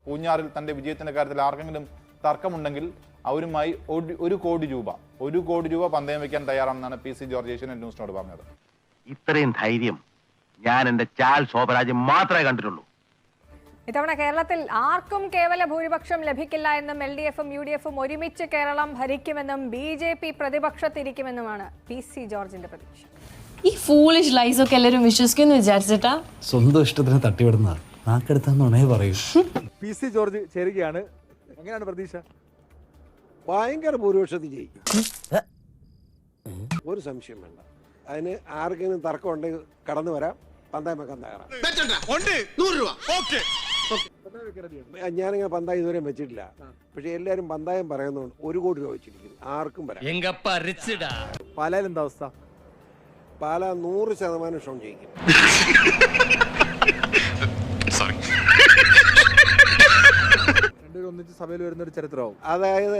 പൂഞ്ഞാറിൽ തന്റെ വിജയത്തിന്റെ കാര്യത്തിൽ ആർക്കെങ്കിലും തർക്കമുണ്ടെങ്കിൽ അവരുമായി 1 കോടി രൂപ പന്തയം വെക്കാൻ തയ്യാറാണെന്നാണ് PC ജോർജ് ഏഷ്യാനെറ്റ് ന്യൂസിനോട് പറഞ്ഞത്. ഇത്രയും ധൈര്യം ഞാൻ എന്റെ ചാൽ ശോഭരാജ് മാത്രമേ കണ്ടിട്ടുള്ളൂ. ഇത്തവണ കേരളത്തിൽ ആർക്കും കേവല ഭൂരിപക്ഷം ലഭിക്കില്ല എന്നും LDFും UDFും ഒരുമിച്ച് കേരളം ഭരിക്കുമെന്നും BJP പ്രതിപക്ഷത്തിരിക്കുമെന്നുമാണ് PC ജോർജിന്റെ പ്രതീക്ഷ. ഈ ഫൂളിഷ് ലൈസ് ഒക്കെ എല്ലാവരും വിശ്വസിക്കുന്നു വിചാരിച്ചിട്ടാ? സ്വന്തം ഇഷ്ടത്തിന് തട്ടിവിടുന്ന നാക്കെടുത്താന്നുണേ പറയൂ. PC ജോർജ് ചേരുകയാണ്. എങ്ങനെയാണ് പ്രതീക്ഷ? ഭയങ്കര ഭൂരിപക്ഷത്തിൽ ജയിക്കും, ഒരു സംശയം വേണ്ട. അതിന് ആർക്കെങ്കിലും തർക്കം ഉണ്ടെങ്കിൽ കടന്നു വരാം, പന്തയം വെക്കാൻ തയ്യാറാണ്. ഞാനിങ്ങനെ പന്തായം ഇതുവരെ വെച്ചിട്ടില്ല, പക്ഷെ എല്ലാരും പന്തായം പറയുന്നതുകൊണ്ട് 1 കോടി രൂപ വെച്ചിരിക്കുന്നു. ആർക്കും വരാം. പാലായിൽ എന്താ അവസ്ഥ? പാല 100% ഷോൺ ജയിക്കും. രണ്ടുപേരും ഒന്നിച്ച് സഭയിൽ വരുന്ന ഒരു ചരിത്രമാവും. അതായത്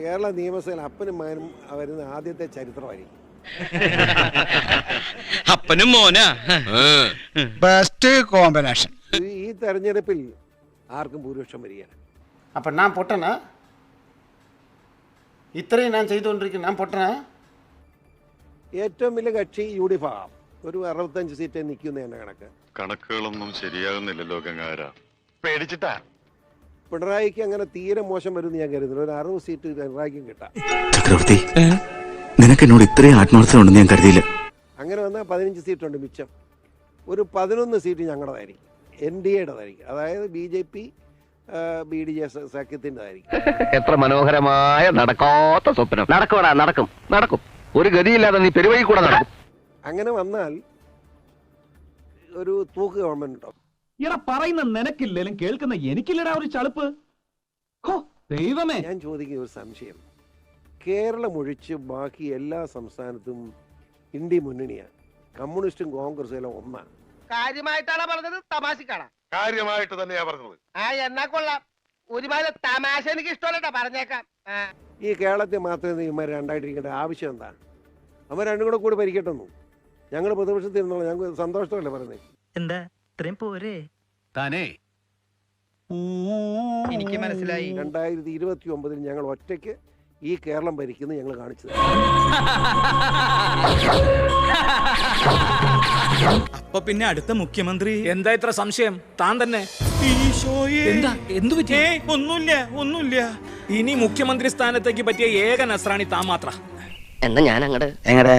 കേരള നിയമസഭയിൽ അപ്പനും മകനും വരുന്ന ആദ്യത്തെ ചരിത്രമായിരിക്കും. അപ്പനും മോനാ ബെസ്റ്റ് കോമ്പിനേഷൻ. ഈ തെരഞ്ഞെടുപ്പിൽ ആർക്കും ഭൂരിപക്ഷം വരികയാണ്. അപ്പൊ ഞാൻ പൊട്ടനാ? ഇത്രയും ഞാൻ ചെയ്തുകൊണ്ടിരിക്കുന്നു, ഞാൻ പൊട്ടനാ? ഏറ്റവും വലിയ കക്ഷി UDF ആകാം. ഒരു 65 സീറ്റേ നിൽക്കുന്ന എന്റെ കണക്ക്. കണക്കുകളൊന്നും ശരിയാകുന്നില്ലല്ലോ ഗംഗാര. പേടിച്ചിട്ടാ? പിണറായിക്ക് അങ്ങനെ തീരെ മോശം വരുമെന്ന് ഞാൻ കരുതുന്നു. ഒരു 60 സീറ്റ് പിണറായിക്കും കിട്ടാം. ചക്രവർത്തി, നിനക്ക് എന്നോട് ഇത്രയും ആത്മാർത്ഥത ഉണ്ടെന്ന് ഞാൻ കരുതിയില്ല. അങ്ങനെ വന്നാൽ 15 സീറ്റുണ്ട് മിച്ചം. ഒരു 11 സീറ്റ് ഞങ്ങളുടേതായിരിക്കും, NDAയുടേതായിരിക്കും. അതായത് BJP BDJ സഖ്യത്തിൻ്റെതായിരിക്കും. എത്ര മനോഹരമായ നടക്കാത്ത സ്വപ്നം. നടക്കും. ഒരു ഗതിയില്ലാതെ നീ പെരുവഴി കൂടെ നടക്കും. അങ്ങനെ വന്നാൽ ഒരു തൂക്ക് ഗവൺമെന്റ് ഉണ്ടാവും. ഇയാളെ പറയുന്ന നിനക്കില്ലേലും കേൾക്കുന്ന എനിക്കില്ലടാ ഒരു ചളുപ്പ്. ദൈവമേ, ഞാൻ ചോദിക്കുന്ന ഒരു സംശയം, കേരളം ഒഴിച്ച് ബാക്കി എല്ലാ സംസ്ഥാനത്തും ഇന്ത്യ മുന്നണിയാണ്. കമ്മ്യൂണിസ്റ്റും കോൺഗ്രസും എല്ലാം ഒന്നാണ്. കാര്യമായിട്ടാണ് പറഞ്ഞത്, തമാശക്കാണ്? കാര്യമായിട്ട് തന്നെയാ പറഞ്ഞത്. എന്നാ കൊള്ളാം. ഒരുപാട് തമാശ എനിക്ക് ഇഷ്ടമല്ലട്ടാ, പറഞ്ഞേക്കാം. ഈ കേരളത്തിൽ മാത്രമേ ഇവന്മാർ രണ്ടായിട്ടിരിക്കേണ്ട ആവശ്യം എന്താ? അവർ രണ്ടും കൂടെ ഭരിക്കട്ടെന്നു. ഞങ്ങൾ പ്രതിപക്ഷത്തിൽ ഇരുന്നോളാം, ഞങ്ങൾക്ക് സന്തോഷത്തോടെ പറയുന്നത്. എന്താ ഇത്രയും പോരെ? താനേ എനിക്ക് മനസ്സിലായി. 2029 ഞങ്ങൾ ഒറ്റയ്ക്ക് ഈ കേരളം ഭരിക്കുന്നത് ഞങ്ങൾ കാണിച്ചത്. അപ്പൊ പിന്നെ അടുത്ത മുഖ്യമന്ത്രി എന്താ ഇത്ര സംശയം? താൻ തന്നെ. എന്താ എന്തു പറ്റി? ഒന്നുമില്ല. ഇനി മുഖ്യമന്ത്രി സ്ഥാനത്തേക്ക് പറ്റിയ ഏക നസ്രാണി താൻ മാത്ര. എന്നാ ഞാൻ അങ്ങട്